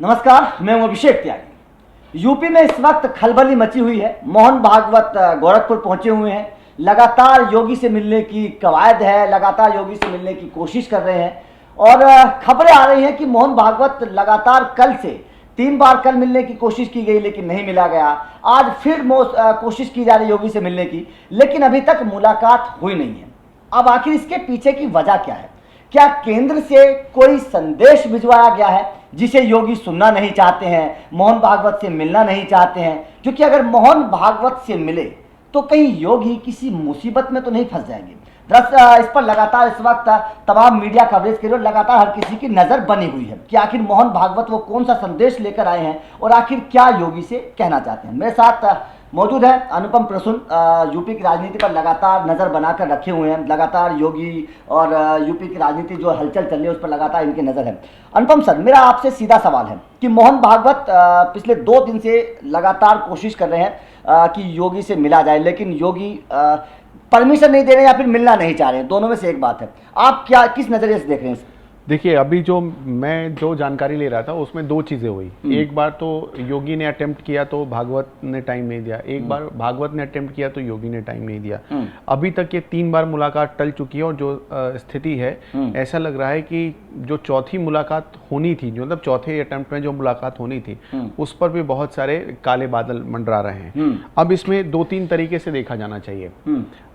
नमस्कार, मैं हूं अभिषेक त्यागी। यूपी में इस वक्त खलबली मची हुई है। मोहन भागवत गोरखपुर पहुंचे हुए हैं। लगातार योगी से मिलने की कवायद है, लगातार योगी से मिलने की कोशिश कर रहे हैं और खबरें आ रही हैं कि मोहन भागवत लगातार कल से 3 बार कल मिलने की कोशिश की गई लेकिन नहीं मिला गया। आज फिर कोशिश की जा रही योगी से मिलने की, लेकिन अभी तक मुलाकात हुई नहीं है। अब आखिर इसके पीछे की वजह क्या है? क्या केंद्र से कोई संदेश भिजवाया गया है जिसे योगी सुनना नहीं चाहते हैं, मोहन भागवत से मिलना नहीं चाहते हैं? क्योंकि अगर मोहन भागवत से मिले तो कहीं योगी किसी मुसीबत में तो नहीं फंस जाएंगे। दरअसल इस पर लगातार इस वक्त तमाम मीडिया कवरेज के लिए लगातार हर किसी की नजर बनी हुई है कि आखिर मोहन भागवत वो कौन सा संदेश लेकर आए हैं और आखिर क्या योगी से कहना चाहते हैं। मेरे साथ मौजूद है अनुपम प्रसून, यूपी की राजनीति पर लगातार नजर बनाकर रखे हुए हैं। लगातार योगी और यूपी की राजनीति जो हलचल चल रही है उस पर लगातार इनकी नजर है। अनुपम सर, मेरा आपसे सीधा सवाल है कि मोहन भागवत पिछले 2 दिन से लगातार कोशिश कर रहे हैं कि योगी से मिला जाए, लेकिन योगी परमिशन नहीं दे रहे हैं या फिर मिलना नहीं चाह रहे हैं। दोनों में से एक बात है। आप क्या किस नजरिए से देख रहे हैं? देखिए, अभी मैं जो जानकारी ले रहा था उसमें 2 चीज़ें हुई। एक बार तो योगी ने अटेम्प्ट किया तो भागवत ने टाइम नहीं दिया, एक बार भागवत ने अटेम्प्ट किया तो योगी ने टाइम नहीं दिया। अभी तक ये 3 बार मुलाकात टल चुकी है और जो स्थिति है ऐसा लग रहा है कि जो चौथी मुलाकात होनी थी, जो मतलब चौथे अटेम्प्ट में जो मुलाकात होनी थी उस पर भी बहुत सारे काले बादल मंडरा रहे हैं। अब इसमें 2-3 तरीके से देखा जाना चाहिए।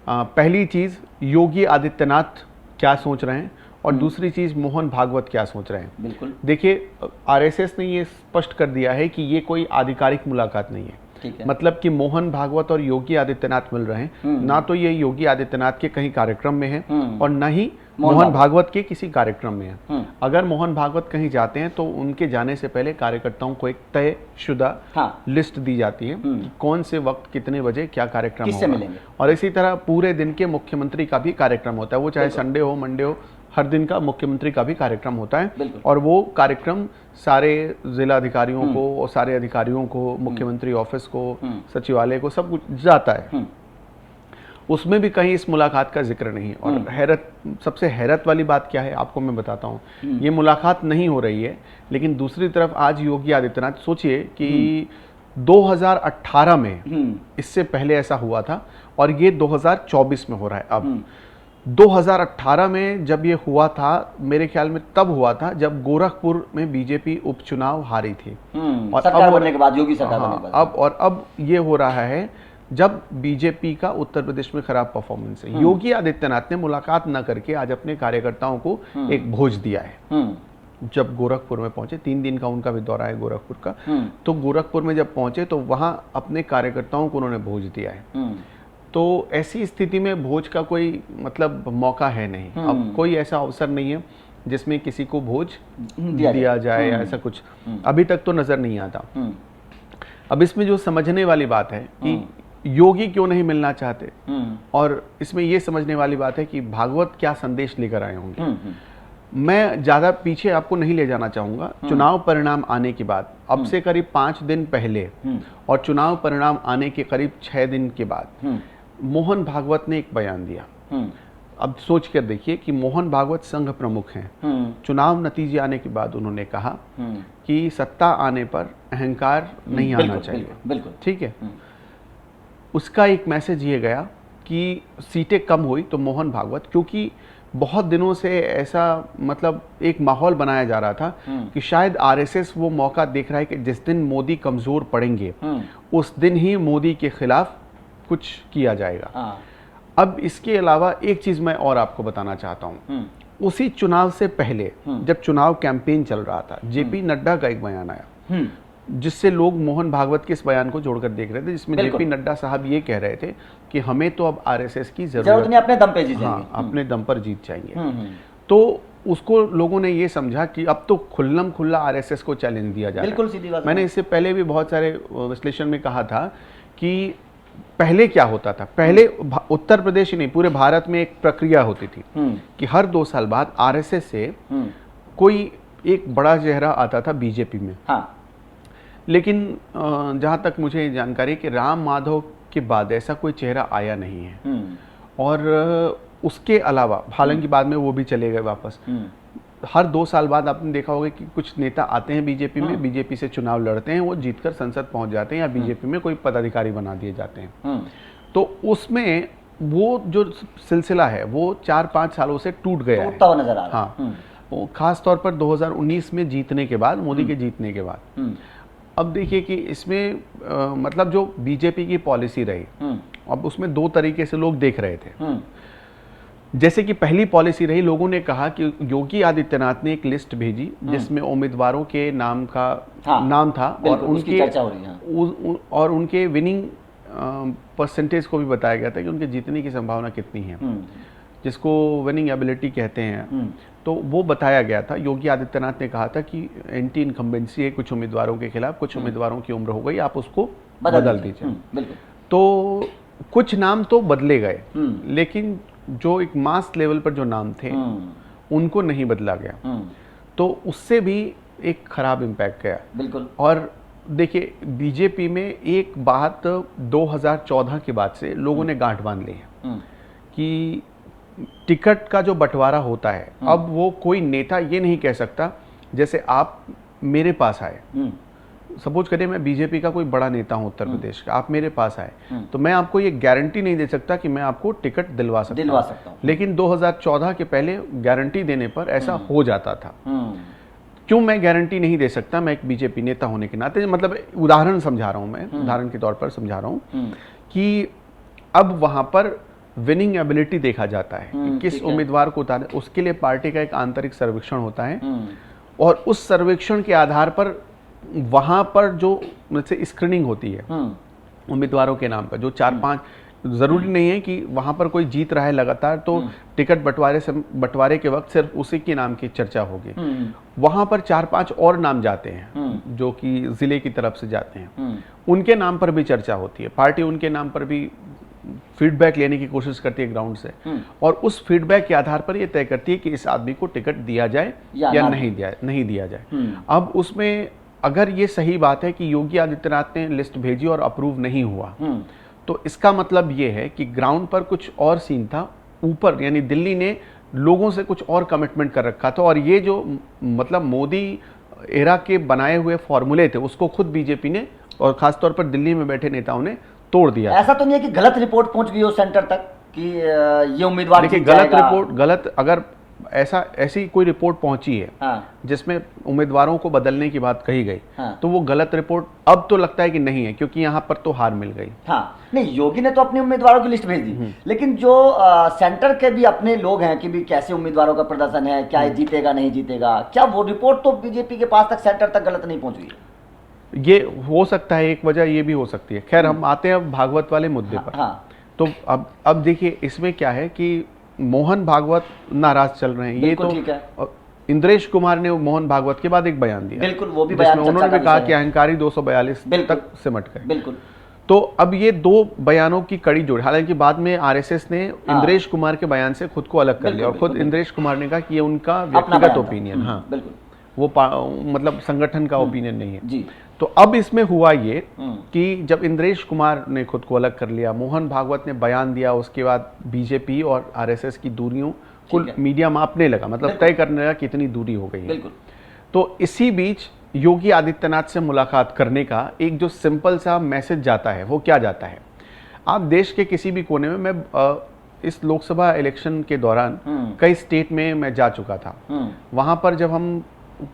पहली चीज़, योगी आदित्यनाथ क्या सोच रहे हैं और दूसरी चीज मोहन भागवत क्या सोच रहे हैं। बिल्कुल देखिए, आरएसएस ने ये स्पष्ट कर दिया है कि ये कोई आधिकारिक मुलाकात नहीं है। मतलब कि मोहन भागवत और योगी आदित्यनाथ मिल रहे हैं, ना तो ये योगी आदित्यनाथ के कहीं कार्यक्रम में है और न ही मोहन भागवत के किसी कार्यक्रम में है। अगर मोहन भागवत कहीं जाते हैं तो उनके जाने से पहले कार्यकर्ताओं को एक तयशुदा लिस्ट दी जाती है कि कौन से वक्त कितने बजे क्या कार्यक्रम होगा। और इसी तरह पूरे दिन के मुख्यमंत्री का भी कार्यक्रम होता है, वो चाहे संडे हो मंडे हो, हर दिन का मुख्यमंत्री का भी कार्यक्रम होता है और वो कार्यक्रम सारे जिला अधिकारियों को और सारे अधिकारियों को, मुख्यमंत्री ऑफिस को, सचिवालय को, सब कुछ जाता है। उसमें भी कहीं इस मुलाकात का जिक्र नहीं। और सबसे हैरत वाली बात क्या है आपको मैं बताता हूँ। ये मुलाकात नहीं हो रही है, लेकिन दूसरी तरफ आज योगी आदित्यनाथ, सोचिए कि 2018 में इससे पहले ऐसा हुआ था और ये 2024 में हो रहा है। अब 2018 में जब ये हुआ था, मेरे ख्याल में तब हुआ था जब गोरखपुर में बीजेपी उपचुनाव हारी थी और सरकार बनने के बाद, योगी सरकार बनने के बाद। अब ये हो रहा है जब बीजेपी का उत्तर प्रदेश में खराब परफॉर्मेंस है। योगी आदित्यनाथ ने मुलाकात न करके आज अपने कार्यकर्ताओं को एक भोज दिया है। जब गोरखपुर में पहुंचे, 3 दिन का उनका भी दौरा है गोरखपुर का, तो गोरखपुर में जब पहुंचे तो वहां अपने कार्यकर्ताओं को उन्होंने भोज दिया है। तो ऐसी स्थिति में भोज का कोई मतलब मौका है नहीं। अब कोई ऐसा अवसर नहीं है जिसमें किसी को भोज दिया जाए या ऐसा कुछ अभी तक तो नजर नहीं आता। अब इसमें जो समझने वाली बात है कि योगी क्यों नहीं मिलना चाहते, और इसमें यह समझने वाली बात है कि भागवत क्या संदेश लेकर आए होंगे। मैं ज्यादा पीछे आपको नहीं ले जाना चाहूंगा। चुनाव परिणाम आने के बाद, अब से करीब 5 दिन पहले और चुनाव परिणाम आने के करीब 6 दिन के बाद मोहन भागवत ने एक बयान दिया। अब सोच कर देखिए कि मोहन भागवत संघ प्रमुख हैं। चुनाव नतीजे आने के बाद उन्होंने कहा कि सत्ता आने पर अहंकार नहीं आना चाहिए। ठीक है। उसका एक मैसेज ये गया कि सीटें कम हुई तो मोहन भागवत, क्योंकि बहुत दिनों से ऐसा मतलब एक माहौल बनाया जा रहा था कि शायद आरएसएस वो मौका देख रहा है कि जिस दिन मोदी कमजोर पड़ेंगे उस दिन ही मोदी के खिलाफ कुछ किया जाएगा। अब इसके अलावा एक चीज मैं और आपको बताना चाहता हूं। उसी चुनाव से पहले जब चुनाव कैंपेन चल रहा था, जेपी नड्डा का एक बयान आया जिससे लोग मोहन भागवत के इस बयान को जोड़कर देख रहे थे, जिसमें जेपी नड्डा साहब ये कह रहे थे कि हमें तो अब आरएसएस की जरूरत नहीं, अपने दम पे जीत जाएंगे। अपने दम पर जीत जाएंगे। तो उसको लोगों ने ये समझा कि अब तो खुल्लम खुल्ला आरएसएस को चैलेंज दिया जा रहा है। मैंने इससे पहले भी बहुत सारे विश्लेषण में कहा था कि पहले क्या होता था। पहले उत्तर प्रदेश ही नहीं, पूरे भारत में एक प्रक्रिया होती थी कि हर 2 साल बाद आरएसएस से कोई एक बड़ा चेहरा आता था बीजेपी में। लेकिन जहां तक मुझे जानकारी कि राम माधव के बाद ऐसा कोई चेहरा आया नहीं है। और उसके अलावा, हालांकि बाद में वो भी चले गए वापस, हर 2 साल बाद आपने देखा होगा कि कुछ नेता आते हैं बीजेपी में, बीजेपी से चुनाव लड़ते हैं, वो जीतकर संसद पहुंच जाते हैं या बीजेपी में कोई पदाधिकारी बना दिए जाते हैं। तो उसमें वो जो सिलसिला है वो 4-5 सालों से टूट गया है, टूटता हुआ नजर आ रहा है। हाँ, खास तौर पर 2019 में जीतने के बाद, मोदी के जीतने के बाद। अब देखिए कि इसमें मतलब जो बीजेपी की पॉलिसी रही, अब उसमें 2 तरीके से लोग देख रहे थे। जैसे कि पहली पॉलिसी रही, लोगों ने कहा कि योगी आदित्यनाथ ने एक लिस्ट भेजी जिसमें उम्मीदवारों के नाम का नाम था और उनकी चर्चा हो रही है, और उनके विनिंग परसेंटेज को भी बताया गया था कि उनके जीतने की संभावना कितनी है, जिसको विनिंग एबिलिटी कहते हैं। तो वो बताया गया था। योगी आदित्यनाथ ने कहा था कि एंटी इनकम्बेंसी है कुछ उम्मीदवारों के खिलाफ, कुछ उम्मीदवारों की उम्र हो गई, आप उसको बदल दीजिए। तो कुछ नाम तो बदले गए, लेकिन जो एक मास लेवल पर जो नाम थे उनको नहीं बदला गया। तो उससे भी एक खराब इम्पैक्ट गया। बिल्कुल। और देखिए बीजेपी में एक बात 2014 के बाद से लोगों ने गांठ बांध ली है कि टिकट का जो बंटवारा होता है, अब वो कोई नेता ये नहीं कह सकता जैसे आप मेरे पास आए, सपोज करिए मैं बीजेपी का कोई बड़ा नेता हूं उत्तर प्रदेश का, आप मेरे पास आए तो मैं आपको ये गारंटी नहीं दे सकता कि मैं आपको टिकट दिलवा सकता हूं। लेकिन 2014 के पहले गारंटी देने पर ऐसा हो जाता था। क्यों मैं गारंटी नहीं दे सकता? मैं एक बीजेपी नेता होने के नाते, मतलब उदाहरण समझा रहा हूं, मैं उदाहरण के तौर पर समझा रहा हूं कि अब वहां पर विनिंग एबिलिटी देखा जाता है कि किस उम्मीदवार को उतारे। उसके लिए पार्टी का एक आंतरिक सर्वेक्षण होता है और उस सर्वेक्षण के आधार पर वहां पर जो स्क्रीनिंग होती है उम्मीदवारों के नाम पर, जो 4-5, जरूरी नहीं है कि वहां पर कोई जीत रहा है लगातार तो टिकट बंटवारे के वक्त सिर्फ उसी के नाम की चर्चा होगी। वहां पर 4-5 और नाम जाते हैं जो कि जिले की तरफ से जाते हैं, उनके नाम पर भी चर्चा होती है। पार्टी उनके नाम पर भी फीडबैक लेने की कोशिश करती है ग्राउंड से, और उस फीडबैक के आधार पर ये तय करती है कि इस आदमी को टिकट दिया जाए या नहीं दिया जाए। अब उसमें अगर ये सही बात है कि योगी आदित्यनाथ ने लिस्ट भेजी और अप्रूव नहीं हुआ, तो इसका मतलब ये है कि ग्राउंड पर कुछ और सीन था, ऊपर यानी दिल्ली ने लोगों से कुछ और कमिटमेंट कर रखा था, और ये जो मतलब मोदी एरा के बनाए हुए फॉर्मूले थे उसको खुद बीजेपी ने और खासतौर पर दिल्ली में बैठे नेताओं ने तोड़ दिया। ऐसा तो नहीं है कि गलत रिपोर्ट पहुंच गई हो सेंटर तक कि ये उम्मीदवार, देखिए गलत अगर ऐसी कोई रिपोर्ट पहुंची है जिसमें उम्मीदवारों को बदलने की बात कही गई, तो वो गलत रिपोर्ट अब तो लगता है कि नहीं है, क्योंकि यहाँ पर तो हार मिल गई। नहीं, योगी ने तो अपने उम्मीदवारों की लिस्ट भेज दी, लेकिन जो सेंटर के भी अपने लोग हैं कि भी कैसे उम्मीदवारों का प्रदर्शन है, क्या जीतेगा नहीं जीतेगा, क्या वो रिपोर्ट तो बीजेपी के पास तक सेंटर तक गलत नहीं पहुंच गई? ये हो सकता है, एक वजह ये भी हो सकती है। खैर हम आते हैं भागवत वाले मुद्दे पर। तो अब देखिए इसमें क्या है कि मोहन भागवत नाराज चल रहे हैं, ये तो ठीक है। इंद्रेश कुमार ने मोहन भागवत के बाद एक बयान दिया, बिल्कुल, वो भी बयान उन्होंने भी कहा कि अहंकारी 242 तक सिमट गए। बिल्कुल। तो अब ये 2 बयानों की कड़ी जोड़ी, हालांकि बाद में आरएसएस ने इंद्रेश कुमार के बयान से खुद को अलग कर लिया और खुद इंद्रेश कुमार ने कहा कि ये उनका व्यक्तिगत ओपिनियन, हाँ बिल्कुल, वो मतलब संगठन का ओपिनियन नहीं है जी। तो अब इसमें हुआ ये कि जब इंद्रेश कुमार ने खुद को अलग कर लिया, मोहन भागवत ने बयान दिया, उसके बाद बीजेपी और आरएसएस की दूरियों को मीडिया मापने लगा, मतलब तय करने लगा कितनी दूरी हो गई है। तो इसी बीच योगी आदित्यनाथ से मुलाकात करने का एक जो सिंपल सा मैसेज जाता है, वो क्या जाता है? आप देश के किसी भी कोने में, मैं इस लोकसभा इलेक्शन के दौरान कई स्टेट में मैं जा चुका था, वहां पर जब हम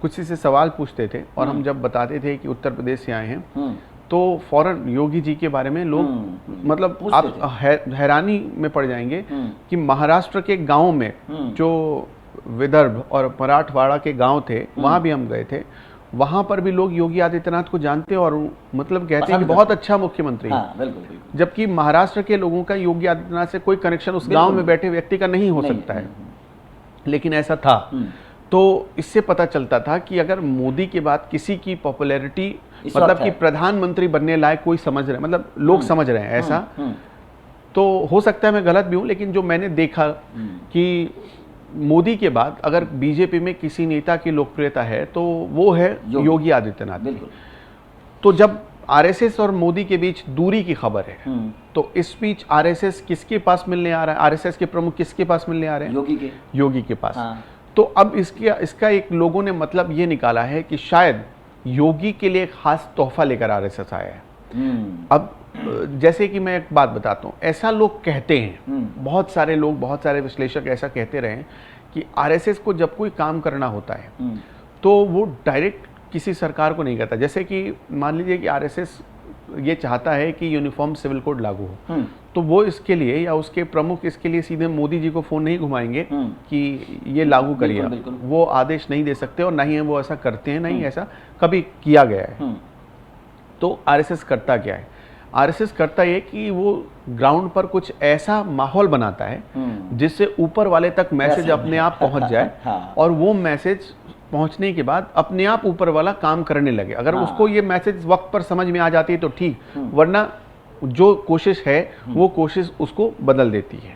किसी से सवाल पूछते थे और हम जब बताते थे कि उत्तर प्रदेश से आए हैं, तो फौरन योगी जी के बारे में लोग मतलब आप हैरानी में पड़ जाएंगे कि महाराष्ट्र के गांव में जो विदर्भ और मराठवाड़ा के गांव थे, वहां भी हम गए थे, वहां पर भी लोग योगी आदित्यनाथ को जानते और मतलब कहते हैं कि बहुत अच्छा मुख्यमंत्री है, जबकि महाराष्ट्र के लोगों का योगी आदित्यनाथ से कोई कनेक्शन उस गांव में बैठे व्यक्ति का नहीं हो सकता है, लेकिन ऐसा था। तो इससे पता चलता था कि अगर मोदी के बाद किसी की पॉपुलैरिटी, मतलब कि प्रधानमंत्री बनने लायक कोई समझ रहे, मतलब लोग समझ रहे हैं ऐसा, तो हो सकता है मैं गलत भी हूं, लेकिन जो मैंने देखा कि मोदी के बाद अगर बीजेपी में किसी नेता की लोकप्रियता है तो वो है योगी आदित्यनाथ। तो जब आरएसएस और मोदी के बीच दूरी की खबर है, तो इस बीच आरएसएस किसके पास मिलने आ रहा है, आरएसएस के प्रमुख किसके पास मिलने आ रहे हैं? योगी के पास। तो अब इसका एक लोगों ने मतलब ये निकाला है कि शायद योगी के लिए एक खास तोहफा लेकर आरएसएस आया है। अब जैसे कि मैं एक बात बताता हूँ, ऐसा लोग कहते हैं, बहुत सारे लोग, बहुत सारे विश्लेषक ऐसा कहते रहे कि आरएसएस को जब कोई काम करना होता है तो वो डायरेक्ट किसी सरकार को नहीं कहता। जैसे कि मान लीजिए कि आरएसएस ये चाहता है कि यूनिफॉर्म सिविल कोड लागू हो, तो वो इसके लिए या उसके प्रमुख इसके लिए सीधे मोदी जी को फोन नहीं घुमाएंगे कि ये लागू करिए। वो आदेश नहीं दे सकते और नहीं है वो ऐसा करते हैं, नहीं ऐसा कभी किया गया है। तो आरएसएस करता क्या है? आरएसएस करता ये कि वो ग्राउंड पर कुछ ऐसा माहौल बनाता है जिससे ऊपर वाले तक मैसेज अपने आप पहुंच जाए और वो मैसेज पहुंचने के बाद अपने आप ऊपर वाला काम करने लगे। अगर उसको ये मैसेज वक्त पर समझ में आ जाती है तो ठीक, वरना जो कोशिश है वो कोशिश उसको बदल देती है,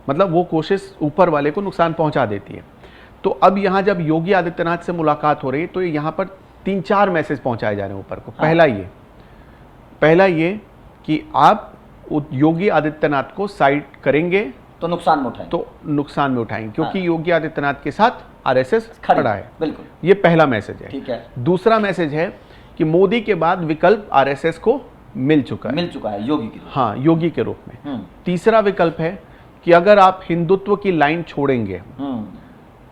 मतलब वो कोशिश ऊपर वाले को नुकसान पहुंचा देती है। तो अब यहाँ जब योगी आदित्यनाथ से मुलाकात हो रही है तो यहाँ पर 3-4 मैसेज पहुंचाए जा रहे हैं ऊपर को। पहला ये कि आप योगी आदित्यनाथ को साइड करेंगे तो नुकसान में उठाएंगे, क्योंकि योगी आदित्यनाथ के साथ आरएसएस खड़ा है। बिल्कुल, ये पहला मैसेज है। ठीक है। दूसरा मैसेज है कि मोदी के बाद विकल्प आरएसएस को मिल चुका है योगी के रूप में। हाँ, योगी के रूप में। तीसरा विकल्प है कि अगर आप हिंदुत्व की लाइन छोड़ेंगे,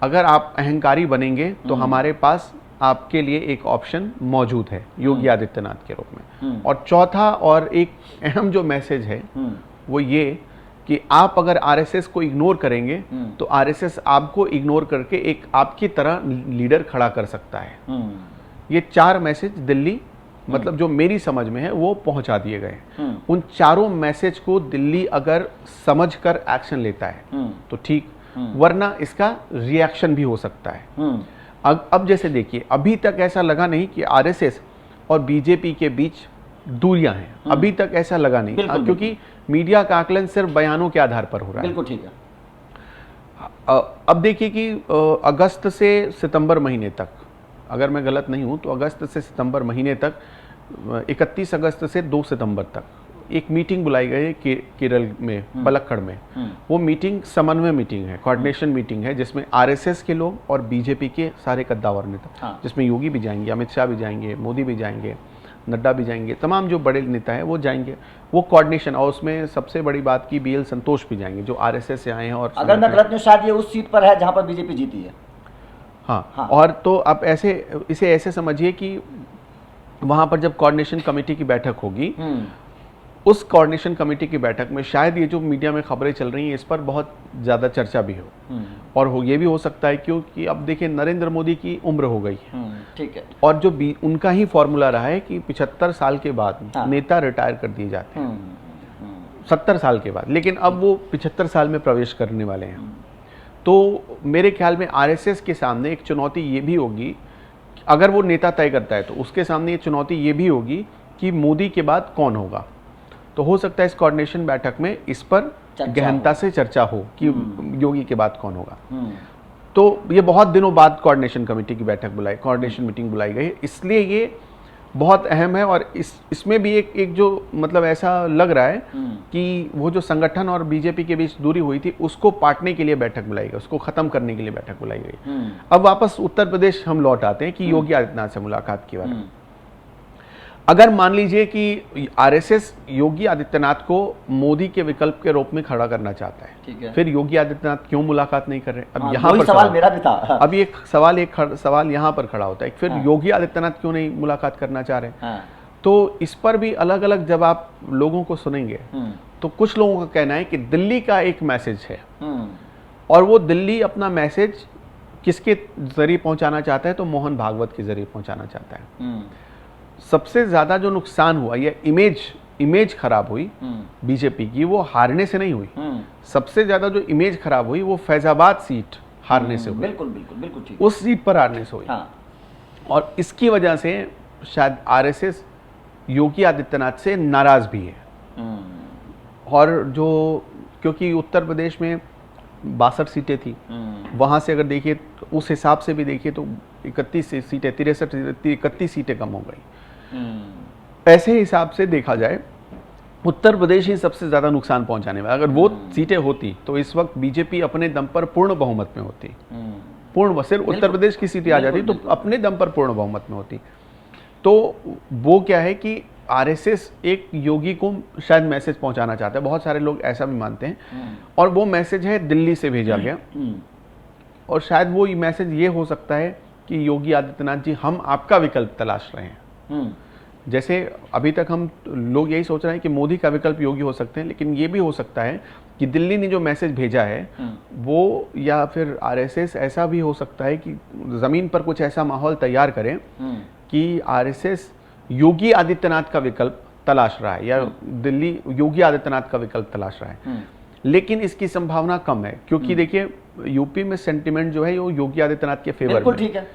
अगर आप अहंकारी बनेंगे तो हमारे पास आपके लिए एक ऑप्शन मौजूद है योगी आदित्यनाथ के रूप में। और चौथा और एक अहम जो मैसेज है वो ये कि आप अगर आरएसएस को इग्नोर करेंगे तो आरएसएस आपको इग्नोर करके एक आपकी तरह लीडर खड़ा कर सकता है। ये 4 मैसेज दिल्ली, मतलब जो मेरी समझ में है, वो पहुंचा दिए गए। उन चारों मैसेज को दिल्ली अगर समझकर एक्शन लेता है तो ठीक, वरना इसका रिएक्शन भी हो सकता है। अब जैसे देखिए, अभी तक ऐसा लगा नहीं कि आरएसएस और बीजेपी के बीच दूरियां हैं, अभी तक ऐसा लगा नहीं, क्योंकि मीडिया का आकलन सिर्फ बयानों के आधार पर हो रहा है। बिल्कुल ठीक है। अब देखिए कि अगस्त से सितंबर महीने तक, अगर मैं गलत नहीं हूं तो अगस्त से सितंबर महीने तक, 31 अगस्त से 2 सितंबर तक एक मीटिंग बुलाई गई है केरल में, पलक्कड़ में। वो मीटिंग समन्वय मीटिंग है, कोऑर्डिनेशन मीटिंग है, जिसमें आरएसएस के लोग और बीजेपी के सारे कद्दावर नेता, जिसमें योगी भी जाएंगे, अमित शाह भी जाएंगे, मोदी भी जाएंगे, नड्डा भी जाएंगे, तमाम जो बड़े नेता हैं वो जाएंगे। वो कोऑर्डिनेशन, और उसमें सबसे बड़ी बात की बीएल संतोष भी जाएंगे जो आरएसएस से आए हैं। और अगर मैं गलत नहीं, शायद ये उस सीट पर है जहां पर बीजेपी जीती है। हाँ। और तो आप इसे ऐसे समझिए कि वहां पर जब कोऑर्डिनेशन कमेटी की बैठक होगी, उस कोऑर्डिनेशन कमेटी की बैठक में शायद ये जो मीडिया में खबरें चल रही हैं इस पर बहुत ज़्यादा चर्चा भी हो, और ये भी हो सकता है क्योंकि अब देखिए नरेंद्र मोदी की उम्र हो गई है, ठीक है, और जो उनका ही फॉर्मूला रहा है कि 75 साल के बाद नेता रिटायर कर दिए जाते हैं, 70 साल के बाद, लेकिन अब वो 75 साल में प्रवेश करने वाले हैं। तो मेरे ख्याल में आरएसएस के सामने एक चुनौती ये भी होगी, अगर वो नेता तय करता है तो उसके सामने ये चुनौती ये भी होगी कि मोदी के बाद कौन होगा। तो हो सकता है इस कोऑर्डिनेशन बैठक में इस पर गहनता से चर्चा हो कि योगी के बाद कौन होगा। तो ये बहुत दिनों बाद कोऑर्डिनेशन कमेटी की बैठक कोऑर्डिनेशन मीटिंग बुलाई गई है, इसलिए ये बहुत अहम है। और इसमें भी एक जो मतलब ऐसा लग रहा है कि वो जो संगठन और बीजेपी के बीच दूरी हुई थी उसको पाटने के लिए बैठक बुलाई गई, उसको खत्म करने के लिए बैठक बुलाई गई। अब वापस उत्तर प्रदेश हम लौट आते हैं कि योगी आदित्यनाथ से मुलाकात के बारे में। अगर मान लीजिए कि आरएसएस योगी आदित्यनाथ को मोदी के विकल्प के रूप में खड़ा करना चाहता है, ठीक है, फिर योगी आदित्यनाथ क्यों मुलाकात नहीं कर रहे? अब यहाँ पर सवाल मेरा भी था। अब एक सवाल यहाँ पर खड़ा होता है, फिर योगी आदित्यनाथ क्यों नहीं मुलाकात करना चाह रहे? तो इस पर भी अलग अलग जब आप लोगों को सुनेंगे तो कुछ लोगों का कहना है कि दिल्ली का एक मैसेज है, और वो दिल्ली अपना मैसेज किसके जरिए पहुंचाना चाहता है? तो मोहन भागवत के जरिए पहुंचाना चाहता है। सबसे ज्यादा जो नुकसान हुआ, ये इमेज खराब हुई बीजेपी की, वो हारने से नहीं हुई। सबसे ज्यादा जो इमेज खराब हुई वो फैजाबाद सीट हारने से हुई। बिल्कुल बिल्कुल बिल्कुल ठीक। उस सीट पर हारने से हुई। और इसकी वजह से शायद आरएसएस योगी आदित्यनाथ से नाराज भी है। और जो क्योंकि उत्तर प्रदेश में 62 सीटें थी, वहां से अगर देखिए उस हिसाब से भी देखिए तो 31 सीटें, 31 सीटें कम हो गई। ऐसे हिसाब से देखा जाए उत्तर प्रदेश ही सबसे ज्यादा नुकसान पहुंचाने वाला। अगर वो सीटें होती तो इस वक्त बीजेपी अपने दम पर पूर्ण बहुमत में होती। पूर्ण, सिर्फ उत्तर प्रदेश की सीटें आ जाती तो अपने दम पर पूर्ण बहुमत में होती। तो वो क्या है कि आरएसएस एक योगी को शायद मैसेज पहुंचाना चाहता है, बहुत सारे लोग ऐसा भी मानते हैं, और वो मैसेज है दिल्ली से भेजा गया, और शायद वो मैसेज ये हो सकता है कि योगी आदित्यनाथ जी, हम आपका विकल्प तलाश रहे हैं। जैसे अभी तक हम लोग यही सोच रहे हैं कि मोदी का विकल्प योगी हो सकते हैं, लेकिन ये भी हो सकता है कि दिल्ली ने जो मैसेज भेजा है वो, या फिर आरएसएस ऐसा भी हो सकता है कि जमीन पर कुछ ऐसा माहौल तैयार करें कि आरएसएस योगी आदित्यनाथ का विकल्प तलाश रहा है, या दिल्ली योगी आदित्यनाथ का विकल्प तलाश रहा है। लेकिन इसकी संभावना कम है, क्योंकि देखिए यूपी में सेंटिमेंट जो है वो योगी आदित्यनाथ के फेवर में। ठीक है।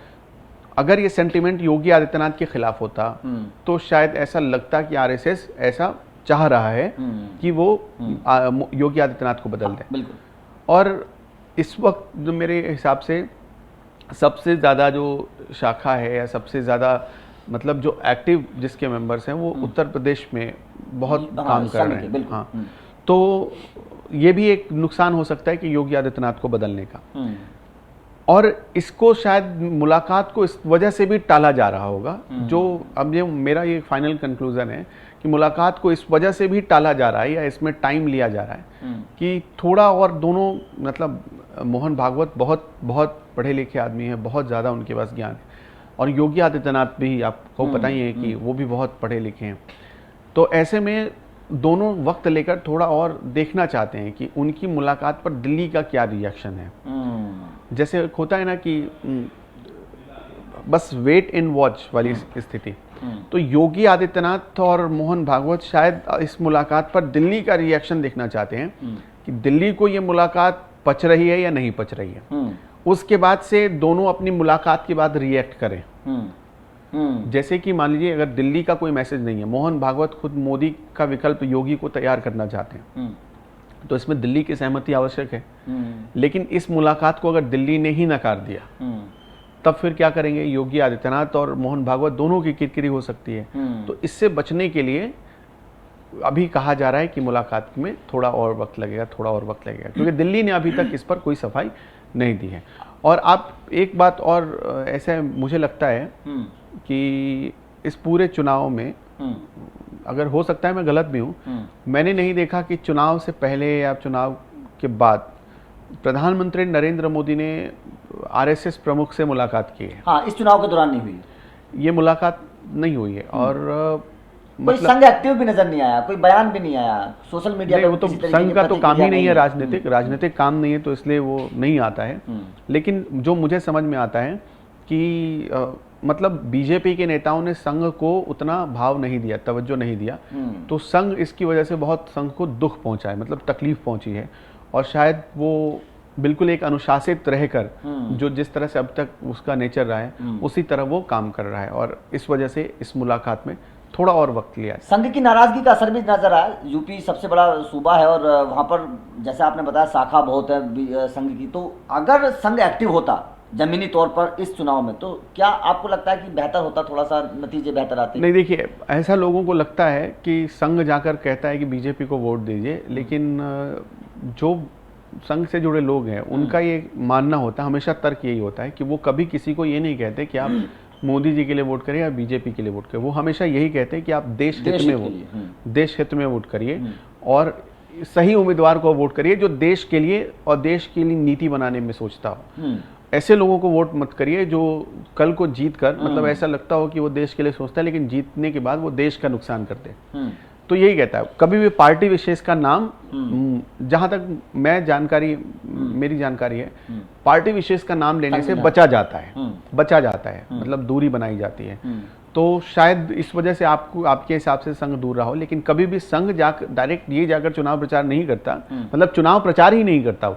अगर ये सेंटिमेंट योगी आदित्यनाथ के खिलाफ होता तो शायद ऐसा लगता कि आरएसएस ऐसा चाह रहा है कि वो योगी आदित्यनाथ को बदल दे। और इस वक्त जो मेरे हिसाब से सबसे ज़्यादा जो शाखा है, या सबसे ज़्यादा मतलब जो एक्टिव जिसके मेंबर्स हैं, वो उत्तर प्रदेश में बहुत काम कर रहे हैं। हाँ, तो ये भी एक नुकसान हो सकता है कि योगी आदित्यनाथ को बदलने का। और इसको शायद मुलाकात को इस वजह से भी टाला जा रहा होगा, जो अब ये मेरा ये फाइनल कंक्लूजन है कि मुलाकात को इस वजह से भी टाला जा रहा है, या इसमें टाइम लिया जा रहा है कि थोड़ा और दोनों, मतलब मोहन भागवत बहुत बहुत पढ़े लिखे आदमी हैं, बहुत ज़्यादा उनके पास ज्ञान है, और योगी आदित्यनाथ भी आपको पता ही है कि वो भी बहुत पढ़े लिखे हैं। तो ऐसे में दोनों वक्त लेकर थोड़ा और देखना चाहते हैं कि उनकी मुलाकात पर दिल्ली का क्या रिएक्शन है। जैसे होता है ना कि बस वेट एंड वॉच वाली स्थिति। तो योगी आदित्यनाथ और मोहन भागवत शायद इस मुलाकात पर दिल्ली का रिएक्शन देखना चाहते हैं कि दिल्ली को ये मुलाकात पच रही है या नहीं पच रही है। उसके बाद से दोनों अपनी मुलाकात के बाद रिएक्ट करें। जैसे कि मान लीजिए अगर दिल्ली का कोई मैसेज नहीं है, मोहन भागवत खुद मोदी का विकल्प योगी को तैयार करना चाहते हैं, तो इसमें दिल्ली की सहमति आवश्यक है। लेकिन इस मुलाकात को अगर दिल्ली ने ही नकार दिया, तब फिर क्या करेंगे? योगी आदित्यनाथ और मोहन भागवत दोनों की किरकिरी हो सकती है। तो इससे बचने के लिए अभी कहा जा रहा है कि मुलाकात में थोड़ा और वक्त लगेगा, थोड़ा और वक्त लगेगा, क्योंकि दिल्ली ने अभी तक इस पर कोई सफाई नहीं दी है। और आप एक बात और ऐसे मुझे लगता है कि इस पूरे चुनाव में, अगर हो सकता है मैं गलत भी हूँ, मैंने नहीं देखा कि चुनाव से पहले या चुनाव के बाद प्रधानमंत्री नरेंद्र मोदी ने आरएसएस प्रमुख से मुलाकात की है। हाँ, इस चुनाव के दौरान नहीं हुई, ये मुलाकात नहीं हुई है। और कोई संघ एक्टिव भी नजर नहीं आया, कोई बयान भी नहीं आया सोशल मीडिया पे। वो तो संघ का तो काम ही नहीं है, राजनीतिक काम नहीं है, तो इसलिए वो नहीं आता है। लेकिन जो मुझे समझ में आता है कि मतलब बीजेपी के नेताओं ने संघ को उतना भाव नहीं दिया, तवज्जो नहीं दिया, तो संघ इसकी वजह से बहुत संघ को दुख पहुंचा है, मतलब तकलीफ पहुंची है। और शायद वो बिल्कुल एक अनुशासित रहकर, जो जिस तरह से अब तक उसका नेचर रहा है, उसी तरह वो काम कर रहा है, और इस वजह से इस मुलाकात में थोड़ा और वक्त लिया। संघ की नाराजगी का असर भी नजर आया। यूपी सबसे बड़ा सूबा है और वहां पर जैसे आपने बताया शाखा बहुत है संघ की, तो अगर संघ एक्टिव होता जमीनी तौर पर इस चुनाव में, तो क्या आपको लगता है कि बेहतर होता, थोड़ा सा नतीजे बेहतर आते? नहीं, देखिए ऐसा लोगों को लगता है कि संघ जाकर कहता है कि बीजेपी को वोट दीजिए, लेकिन जो संघ से जुड़े लोग हैं उनका ये मानना होता है, हमेशा तर्क यही होता है कि वो कभी किसी को ये नहीं कहते कि आप मोदी जी के लिए वोट करिए या बीजेपी के लिए वोट करिए। वो हमेशा यही कहते हैं कि आप देश हित में वोट करिए, और सही उम्मीदवार को वोट करिए जो देश के लिए और देश के लिए नीति बनाने में सोचता हो। ऐसे लोगों को वोट मत करिए जो कल को जीत कर, मतलब ऐसा लगता हो कि वो देश के लिए सोचता है, लेकिन जीतने के बाद वो देश का नुकसान करते हैं। तो यही कहता है, कभी भी पार्टी विशेष का नाम, जहां तक मैं जानकारी, मेरी जानकारी है, पार्टी विशेष का नाम लेने से बचा जाता है, मतलब दूरी बनाई जाती है। तो शायद इस वजह से आपको, आपके हिसाब से संघ दूर रहा हो, लेकिन कभी भी संघ जाकर डायरेक्ट ये जाकर चुनाव प्रचार नहीं करता, मतलब चुनाव प्रचार ही नहीं करता। वो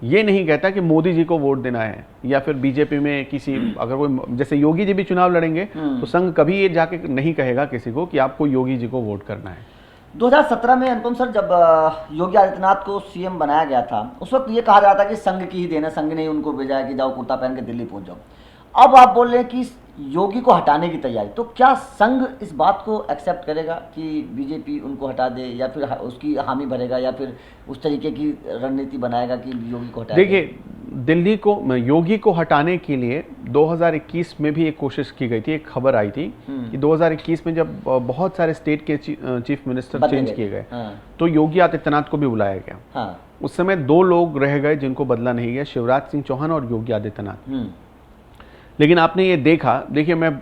ये नहीं कहता कि मोदी जी को वोट देना है, या फिर बीजेपी में किसी, अगर कोई जैसे योगी जी भी चुनाव लड़ेंगे तो संघ कभी ये जाके नहीं कहेगा किसी को कि आपको योगी जी को वोट करना है। 2017 में अनुपम सर, जब योगी आदित्यनाथ को सीएम बनाया गया था, उस वक्त ये कहा जा रहा था कि संघ की ही देना, संघ ने ही उनको भेजा है कि जाओ कुर्ता पहन के दिल्ली पहुंच जाओ। अब आप बोल रहे हैं कि योगी को हटाने की तैयारी, तो क्या संघ इस बात को एक्सेप्ट करेगा कि बीजेपी उनको हटा दे, या फिर उसकी हामी भरेगा, या फिर उस तरीके की रणनीति बनाएगा कि योगी को हटाए? देखिए, दिल्ली को, योगी को हटाने के लिए 2021 में भी एक कोशिश की गई थी, एक खबर आई थी कि 2021 में जब बहुत सारे स्टेट के चीफ मिनिस्टर चेंज किए गए, तो योगी आदित्यनाथ को भी बुलाया गया। उस समय 2 लोग रह गए जिनको बदला नहीं गया, शिवराज सिंह चौहान और योगी आदित्यनाथ। लेकिन आपने ये देखा, देखिए मैं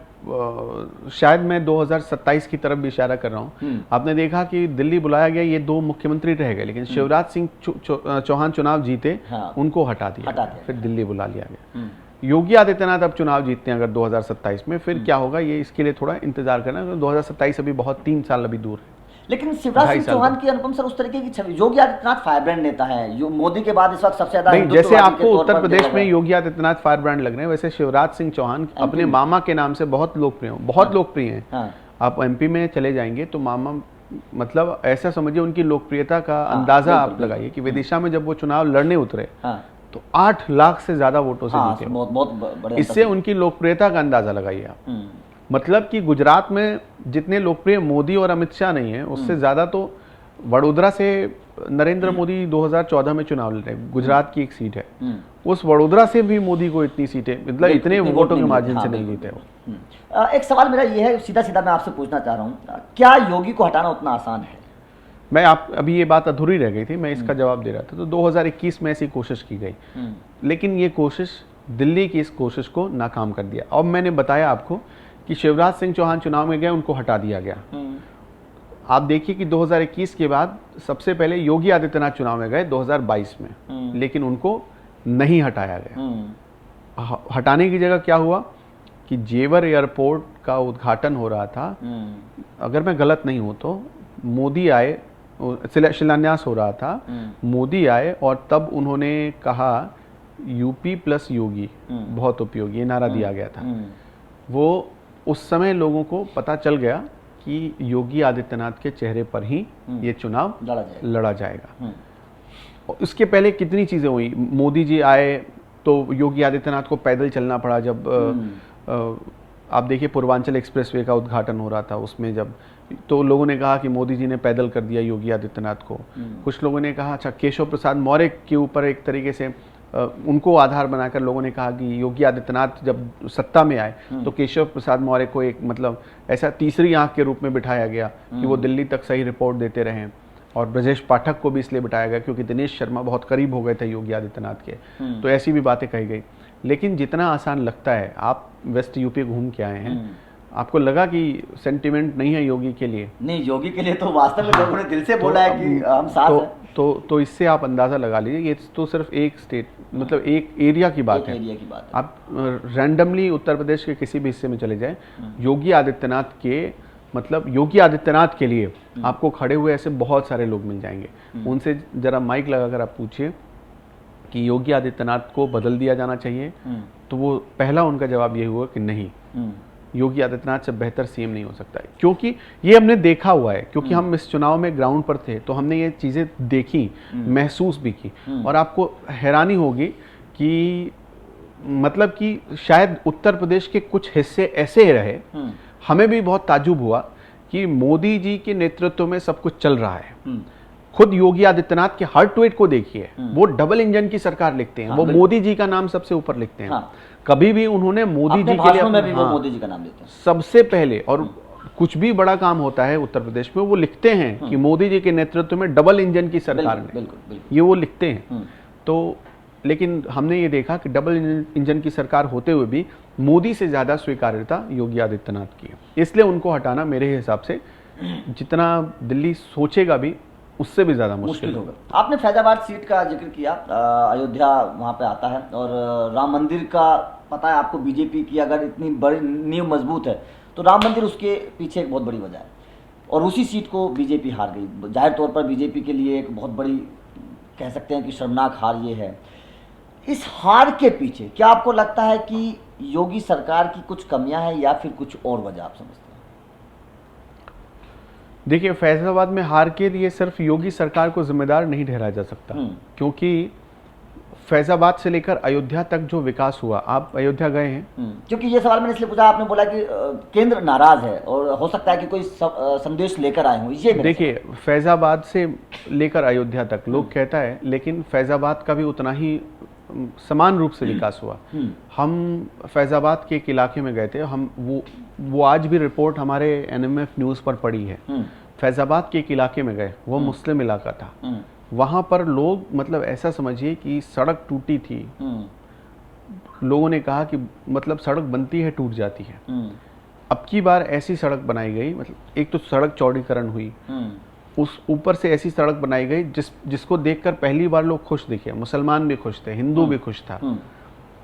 शायद मैं 2027 की तरफ भी इशारा कर रहा हूँ, आपने देखा कि दिल्ली बुलाया गया, ये 2 मुख्यमंत्री रह गए, लेकिन शिवराज सिंह चौहान चुनाव जीते, उनको हटा दिया, फिर दिल्ली बुला लिया गया। योगी आदित्यनाथ अब चुनाव जीतते हैं अगर 2027 में, फिर क्या होगा ये, इसके लिए थोड़ा इंतजार करना, 2027 अभी बहुत 3 साल अभी दूर है। लेकिन शिवराज सिंह चौहान की, अनुपम सर, उस तरीके की छवि, योगी आदित्यनाथ फायर ब्रांड नेता है, मोदी के बाद इस वक्त सबसे ज्यादा, जैसे आपको उत्तर प्रदेश में योगी आदित्यनाथ फायर ब्रांड लग रहे हैं, वैसे शिवराज सिंह चौहान अपने मामा के नाम से बहुत लोकप्रिय हैं। आप एमपी में चले जाएंगे तो मामा, मतलब ऐसा समझिए उनकी लोकप्रियता का अंदाजा आप लगाइए कि विदिशा में जब वो चुनाव लड़ने उतरे तो 8 लाख से ज्यादा वोटों से जीते। इससे उनकी लोकप्रियता का अंदाजा लगाइए आप। मतलब कि गुजरात में जितने लोकप्रिय मोदी और अमित शाह नहीं है, उससे ज्यादा तो वडोदरा से नरेंद्र मोदी 2014 में चुनाव लड़े, गुजरात की एक सीट है, उस वडोदरा से भी मोदी को इतनी सीटें, मतलब इतने वोटों के मार्जिन से नहीं जीते वो। एक सवाल मेरा ये है, सीधा सीधा मैं आपसे पूछना चाह रहा हूँ, क्या योगी को हटाना उतना आसान है? मैं अभी ये बात अधूरी रह गई थी, मैं इसका जवाब दे रहा था। तो 2021 में ऐसी कोशिश की गई, लेकिन ये कोशिश, दिल्ली की इस कोशिश को नाकाम कर दिया। अब मैंने बताया आपको कि शिवराज सिंह चौहान चुनाव में गए, उनको हटा दिया गया। आप देखिए कि 2021 के बाद सबसे पहले योगी आदित्यनाथ चुनाव में गए 2022 में, लेकिन उनको नहीं हटाया गया। हटाने की जगह क्या हुआ कि जेवर एयरपोर्ट का उद्घाटन हो रहा था, अगर मैं गलत नहीं हूं तो मोदी आए, शिलान्यास हो रहा था, मोदी आए और तब उन्होंने कहा यूपी प्लस योगी बहुत उपयोगी, ये नारा दिया गया था। वो उस समय लोगों को पता चल गया कि योगी आदित्यनाथ के चेहरे पर ही ये चुनाव लड़ा जाएगा। और उसके पहले कितनी चीजें हुई, मोदी जी आए तो योगी आदित्यनाथ को पैदल चलना पड़ा। जब आप देखिए पूर्वांचल एक्सप्रेसवे का उद्घाटन हो रहा था, उसमें जब, तो लोगों ने कहा कि मोदी जी ने पैदल कर दिया योगी आदित्यनाथ को। कुछ लोगों ने कहा, अच्छा, केशव प्रसाद मौर्य के ऊपर एक तरीके से उनको आधार बनाकर लोगों ने कहा कि योगी आदित्यनाथ जब सत्ता में आए तो केशव प्रसाद मौर्य को एक, मतलब ऐसा तीसरी आंख के रूप में बिठाया गया कि वो दिल्ली तक सही रिपोर्ट देते रहे। और ब्रजेश पाठक को भी इसलिए बिठाया गया क्योंकि दिनेश शर्मा बहुत करीब हो गए थे योगी आदित्यनाथ के। तो ऐसी भी बातें कही गई। लेकिन जितना आसान लगता है, आप वेस्ट यूपी घूम के आए हैं, आपको लगा कि सेंटिमेंट नहीं है योगी के लिए? नहीं, योगी के लिए तो वास्तव में लोगों ने दिल से बोला है कि हम साथ हैं। तो इससे आप अंदाजा लगा लीजिए, ये तो सिर्फ एक स्टेट, मतलब एक एरिया की बात है। आप रैंडमली उत्तर प्रदेश के किसी भी हिस्से में चले जाएं, योगी आदित्यनाथ के, मतलब योगी आदित्यनाथ के लिए आपको खड़े हुए ऐसे बहुत सारे लोग मिल जाएंगे। उनसे जरा माइक लगाकर आप पूछिए कि योगी आदित्यनाथ को बदल दिया जाना चाहिए, तो वो पहला उनका जवाब ये हुआ कि नहीं, योगी आदित्यनाथ से बेहतर सीएम नहीं हो सकता है। क्योंकि ये हमने देखा हुआ है, क्योंकि हम इस चुनाव में ग्राउंड पर थे, तो हमने ये चीजें देखी, महसूस भी की। और आपको हैरानी होगी कि मतलब कि शायद उत्तर प्रदेश के कुछ हिस्से ऐसे रहे, हमें भी बहुत ताज्जुब हुआ कि मोदी जी के नेतृत्व में सब कुछ चल रहा है। खुद योगी आदित्यनाथ के हर ट्वीट को देखिए, वो डबल इंजन की सरकार लिखते हैं, वो मोदी जी का नाम सबसे ऊपर लिखते हैं। कभी भी उन्होंने मोदी जी के लिए मोदी जी का नाम लेते हैं सबसे पहले। और कुछ भी बड़ा काम होता है उत्तर प्रदेश में, वो लिखते हैं कि मोदी जी के नेतृत्व में डबल इंजन की सरकार ने, ये वो लिखते हैं। तो लेकिन हमने ये देखा कि डबल इंजन की सरकार होते हुए भी मोदी से ज्यादा स्वीकार्यता योगी आदित्यनाथ की है। इसलिए उनको हटाना मेरे हिसाब से जितना दिल्ली सोचेगा भी उससे भी ज्यादा मुश्किल होगा। आपने फैजाबाद सीट का जिक्र किया, अयोध्या वहां पे आता है, और राम मंदिर का पता है आपको, बीजेपी की अगर इतनी बड़ी नींव मजबूत है तो राम मंदिर उसके पीछे एक बहुत बड़ी वजह है, और उसी सीट को बीजेपी हार गई। जाहिर तौर पर बीजेपी के लिए एक बहुत बड़ी, कह सकते हैं कि शर्मनाक हार ये है। इस हार के पीछे क्या आपको लगता है कि योगी सरकार की कुछ कमियां हैं या फिर कुछ और वजह आप समझते हैं? देखिए, फैसलाबाद में हार के लिए सिर्फ योगी सरकार को जिम्मेदार नहीं ठहराया जा सकता, क्योंकि फैजाबाद से लेकर अयोध्या तक जो विकास हुआ, आप अयोध्या गए हैं? क्योंकि ये सवाल मैंने इसलिए पूछा, आपने बोला कि केंद्र नाराज है और हो सकता है कि कोई संदेश लेकर आए हों। ये देखिए, फैजाबाद से लेकर अयोध्या तक लोग कहता है, लेकिन फैजाबाद का भी उतना ही समान रूप से विकास हुआ। हम फैजाबाद के एक इलाके में गए थे, हम वो आज भी रिपोर्ट हमारे NMF न्यूज़ पर पड़ी है। फैजाबाद के एक इलाके में गए, वो मुस्लिम इलाका था। वहाँ पर लोग मतलब ऐसा समझिए कि सड़क टूटी थी, लोगों ने कहा कि मतलब सड़क बनती है टूट जाती है। अब की बार ऐसी सड़क बनाई गई, मतलब एक तो सड़क चौड़ीकरण हुई, उस ऊपर से ऐसी सड़क बनाई गई जिसको देखकर पहली बार लोग खुश दिखे, मुसलमान भी खुश थे, हिंदू भी खुश था।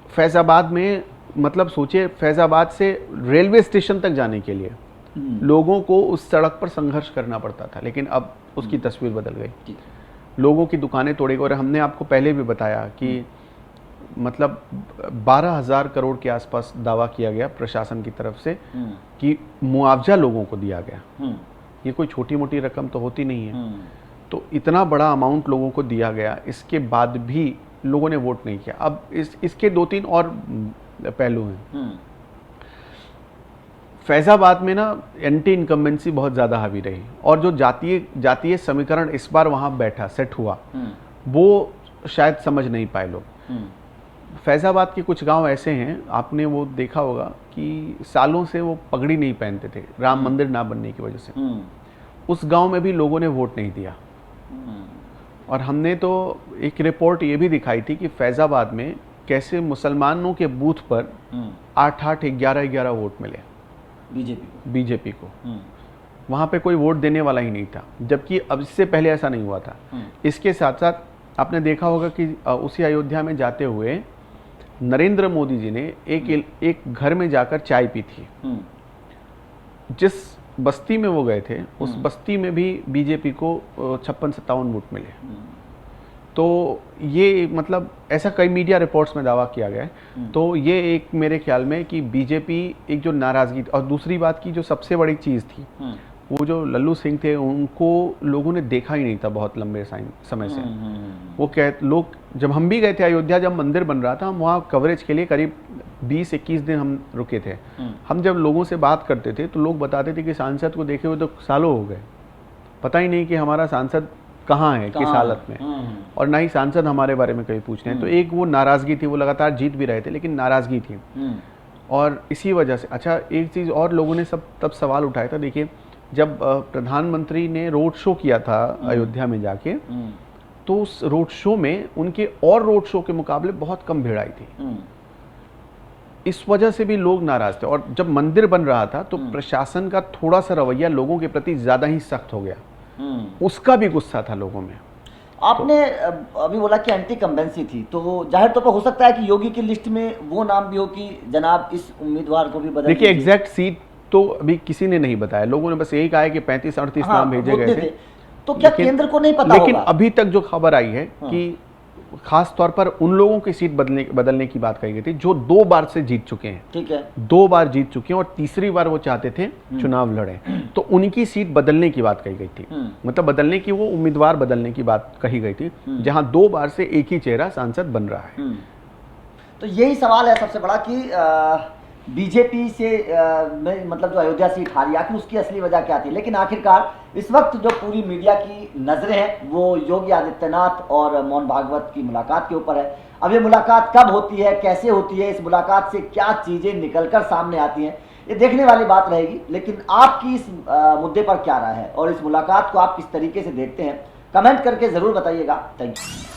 फैजाबाद में मतलब सोचिए, फैजाबाद से रेलवे स्टेशन तक जाने के लिए लोगों को उस सड़क पर संघर्ष करना पड़ता था, लेकिन अब उसकी तस्वीर बदल गई। लोगों की दुकानें तोड़ी गई। और हमने आपको पहले भी बताया कि मतलब 12,000 करोड़ के आसपास दावा किया गया प्रशासन की तरफ से कि मुआवजा लोगों को दिया गया। ये कोई छोटी मोटी रकम तो होती नहीं है। तो इतना बड़ा अमाउंट लोगों को दिया गया, इसके बाद भी लोगों ने वोट नहीं किया। अब इसके 2-3 और पहलू हैं। फैजाबाद में ना एंटी इनकम्बेंसी बहुत ज़्यादा हावी रही, और जो जातीय समीकरण इस बार वहाँ बैठा सेट हुआ, वो शायद समझ नहीं पाए लोग। फैजाबाद के कुछ गांव ऐसे हैं, आपने वो देखा होगा कि सालों से वो पगड़ी नहीं पहनते थे, राम मंदिर ना बनने की वजह से। उस गांव में भी लोगों ने वोट नहीं दिया। और हमने तो एक रिपोर्ट ये भी दिखाई थी कि फैजाबाद में कैसे मुसलमानों के बूथ पर 8-8, 11-11 वोट मिले बीजेपी को। वहाँ पे कोई वोट देने वाला ही नहीं था, जबकि अब इससे पहले ऐसा नहीं हुआ था। इसके साथ साथ आपने देखा होगा कि उसी अयोध्या में जाते हुए नरेंद्र मोदी जी ने एक घर में जाकर चाय पी थी। जिस बस्ती में वो गए थे, उस बस्ती में भी बीजेपी को 56-57 वोट मिले। तो ये मतलब ऐसा कई मीडिया रिपोर्ट्स में दावा किया गया है। तो ये एक मेरे ख्याल में कि बीजेपी एक जो नाराजगी, और दूसरी बात की जो सबसे बड़ी चीज़ थी, वो जो लल्लू सिंह थे, उनको लोगों ने देखा ही नहीं था बहुत लंबे समय से। वो लोग, जब हम भी गए थे अयोध्या, जब मंदिर बन रहा था, हम वहाँ कवरेज के लिए करीब 20-21 दिन हम रुके थे। हम जब लोगों से बात करते थे तो लोग बताते थे कि सांसद को देखे हुए तो सालों हो गए, पता ही नहीं कि हमारा सांसद कहाँ है, किस हालत में, और ना ही सांसद हमारे बारे में कभी पूछते हैं। तो एक वो नाराज़गी थी, वो लगातार जीत भी रहे थे लेकिन नाराज़गी थी। और इसी वजह से अच्छा एक चीज़ और लोगों ने तब सवाल उठाया था। देखिए, जब प्रधानमंत्री ने रोड शो किया था अयोध्या में जाके, तो उस रोड शो में उनके और रोड शो के मुकाबले बहुत कम भीड़ आई थी। इस वजह से भी लोग नाराज थे। और जब मंदिर बन रहा था तो प्रशासन का थोड़ा सा रवैया लोगों के प्रति ज्यादा ही सख्त हो गया, उसका भी गुस्सा था लोगों में। आपने अभी बोला कि एंटी कंबेंसी थी, तो जाहिर तौर पर हो सकता है कि योगी की लिस्ट में वो नाम भी हो कि जनाब इस उम्मीदवार को भी बदल। देखिए, एग्जैक्ट सीट तो अभी किसी ने नहीं बताया, लोगों ने बस यही कहा है कि 35-38 नाम भेजे गए थे। तो क्या केंद्र को नहीं पता लेकिन होगा? अभी तक जो खबर आई है कि खास तौर पर उन लोगों की सीट बदलने की बात कही गई थी जो 2 बार से जीत चुके हैं। ठीक है, 2 बार जीत चुके हैं और तीसरी बार वो चाहते थे चुनाव लड़े, तो उनकी सीट बदलने की बात कही गई थी। मतलब बदलने की, वो उम्मीदवार बदलने की बात कही गई थी, जहां 2 बार से एक ही चेहरा सांसद बन रहा है। तो यही सवाल है सबसे बड़ा कि बीजेपी से मतलब जो अयोध्या सीट हारी, आखिर उसकी असली वजह क्या थी? लेकिन आखिरकार इस वक्त जो पूरी मीडिया की नजरें हैं वो योगी आदित्यनाथ और मोहन भागवत की मुलाकात के ऊपर है। अब ये मुलाकात कब होती है, कैसे होती है, इस मुलाकात से क्या चीजें निकलकर सामने आती हैं, ये देखने वाली बात रहेगी। लेकिन आपकी इस मुद्दे पर क्या राय है और इस मुलाकात को आप किस तरीके से देखते हैं, कमेंट करके जरूर बताइएगा। Thank you.